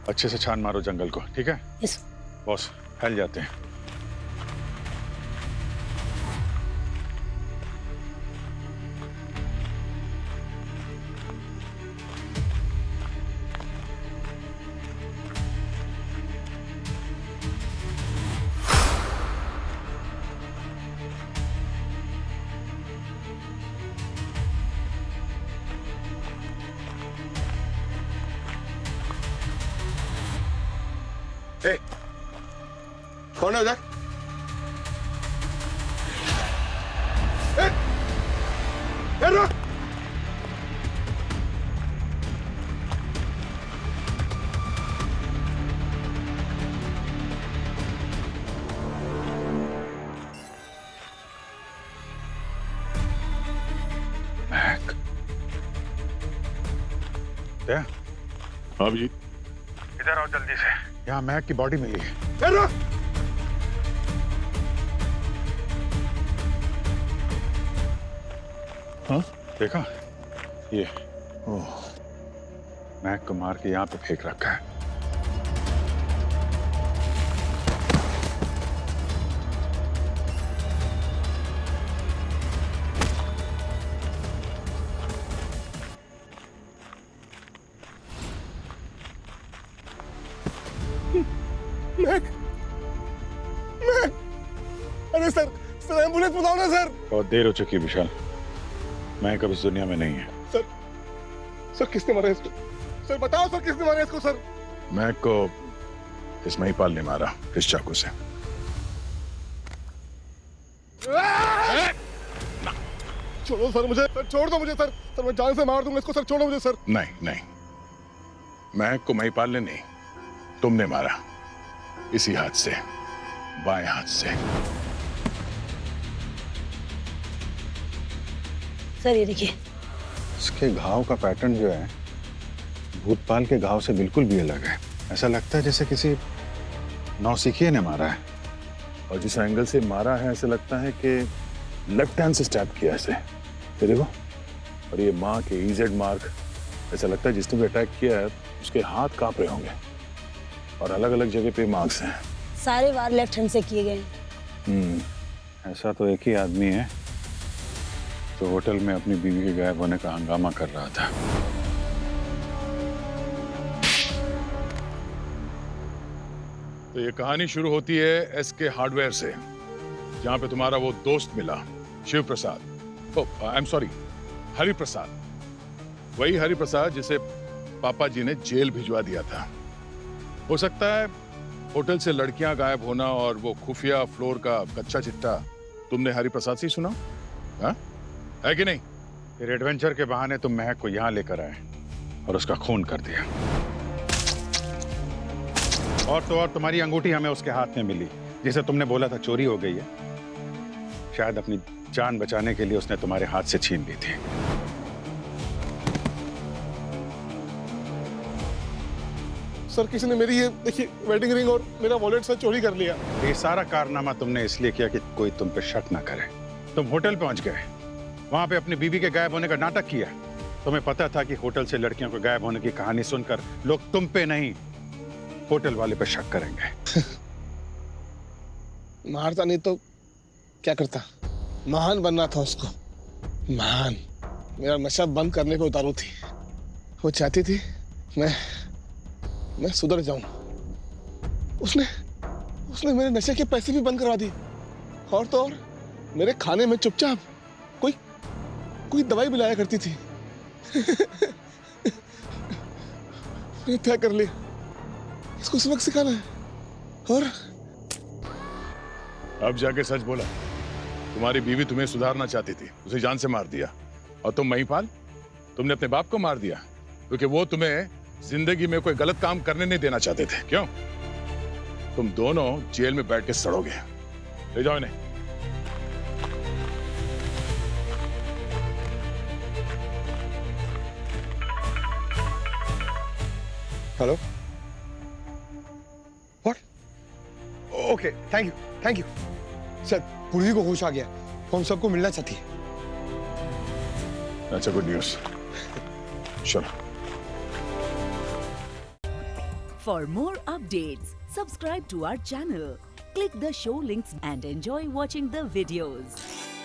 [SPEAKER 7] अच्छे से छान मारो जंगल को, ठीक है?
[SPEAKER 19] यस
[SPEAKER 7] बॉस, फैल जाते हैं।
[SPEAKER 11] ए, कौन है उधर? ए, रुक!
[SPEAKER 7] महक। क्या?
[SPEAKER 6] हाँ जी।
[SPEAKER 7] इधर आओ जल्दी से। यहाँ महक की बॉडी मिली है।
[SPEAKER 11] ए, रुक!
[SPEAKER 7] हाँ? देखा? ये। ओह। महक को मार के यहाँ पे फेंक रखा है।
[SPEAKER 11] अरे सर, सर एम्बुलेंस बुलाओ ना सर।
[SPEAKER 7] बहुत देर हो चुकी है विशाल। महक अब इस दुनिया में नहीं है।
[SPEAKER 11] सर किसने मारा इसको? सर बताओ सर, किसने मारा इसको सर?
[SPEAKER 6] महक को इस महिपाल ने मारा, इस चाकू से।
[SPEAKER 11] छोड़ो सर मुझे, सर छोड़ दो मुझे सर। सर मैं जान से मार दूंगा इसको, सर छोड़ो मुझे सर।
[SPEAKER 6] नहीं, महक को महिपाल ने नहीं, तुमने मारा। इसी हाथ से, बाएं हाथ से।
[SPEAKER 19] सर ये देखिए।
[SPEAKER 7] इसके घाव का पैटर्न जो है भूतपाल के घाव से बिल्कुल भी अलग है। ऐसा लगता है जैसे किसी नौसिखिए ने मारा है।
[SPEAKER 6] और जिस एंगल से मारा है ऐसा लगता है कि लेफ्ट हैंड से स्टैब किया ऐसे। ये देखो, और ये माँ के ईजेड मार्क, ऐसा लगता है जिसने भी अटैक किया है उसके हाथ कांप रहे होंगे। और अलग अलग जगह पे मार्क्स हैं।
[SPEAKER 19] सारे वार लेफ्ट हैंड से किए गए।
[SPEAKER 7] ऐसा तो एक ही आदमी है जो होटल में अपनी बीवी के गायब होने का हंगामा कर रहा था।
[SPEAKER 6] तो ये कहानी शुरू होती है एसके हार्डवेयर से, जहां पे तुम्हारा वो दोस्त मिला, शिव प्रसाद। I am sorry, Hari Prasad. वही हरि प्रसाद जिसे पापा जी ने जेल भिजवा दिया था। हो सकता है होटल से लड़कियां गायब होना और वो खुफिया फ्लोर का कच्चा चिट्टा तुमने हरि प्रसाद से ही सुना, हा? है कि नहीं?
[SPEAKER 7] फिर एडवेंचर के बहाने तुम महक को यहाँ लेकर आए और उसका खून कर दिया। और तो और तुम्हारी अंगूठी हमें उसके हाथ में मिली, जिसे तुमने बोला था चोरी हो गई है। शायद अपनी जान बचाने के लिए उसने तुम्हारे हाथ से छीन ली थी।
[SPEAKER 11] सर किसी ने मेरी ये देखिए वेडिंग रिंग और मेरा वॉलेट से चोरी कर लिया।
[SPEAKER 7] ये सारा कारनामा तुमने इसलिए किया कि कोई तुम पे शक ना करे। तुम होटल पहुंच गए, वहां पे अपनी बीवी के गायब होने का नाटक किया। तुम्हें पता था कि होटल से लड़कियों को गायब होने की कहानी सुनकर लोग तुम पे नहीं, होटल वाले पे शक करेंगे।
[SPEAKER 11] मारता नहीं तो क्या करता? महान बनना था उसको, महान। मेरा नशा बंद करने को उतारू थी। वो चाहती थी मैं सुधर जाऊं। उसने मेरे नशे के पैसे भी बंद करवा दी। और तो और मेरे खाने में चुपचाप कोई दवाई भी लाया करती थी। मैंने तय कर लिया इसको सबक सिखाना है। और
[SPEAKER 6] अब जाके सच बोला, तुम्हारी बीवी तुम्हें सुधारना चाहती थी, उसे जान से मार दिया। और तुम महिपाल, तुमने अपने बाप को मार दिया क्योंकि वो तुम्हें जिंदगी में कोई गलत काम करने नहीं देना चाहते थे। क्यों? तुम दोनों जेल में बैठ के सड़ोगे। ले जाओ इन्हें।
[SPEAKER 11] Hello, what? Okay, thank you sir. पूर्वी को होश आ गया, हम सबको मिलना चाहती है।
[SPEAKER 6] अच्छा, गुड न्यूज। चलो।
[SPEAKER 20] For more updates, subscribe to our channel, click the show links and enjoy watching the videos.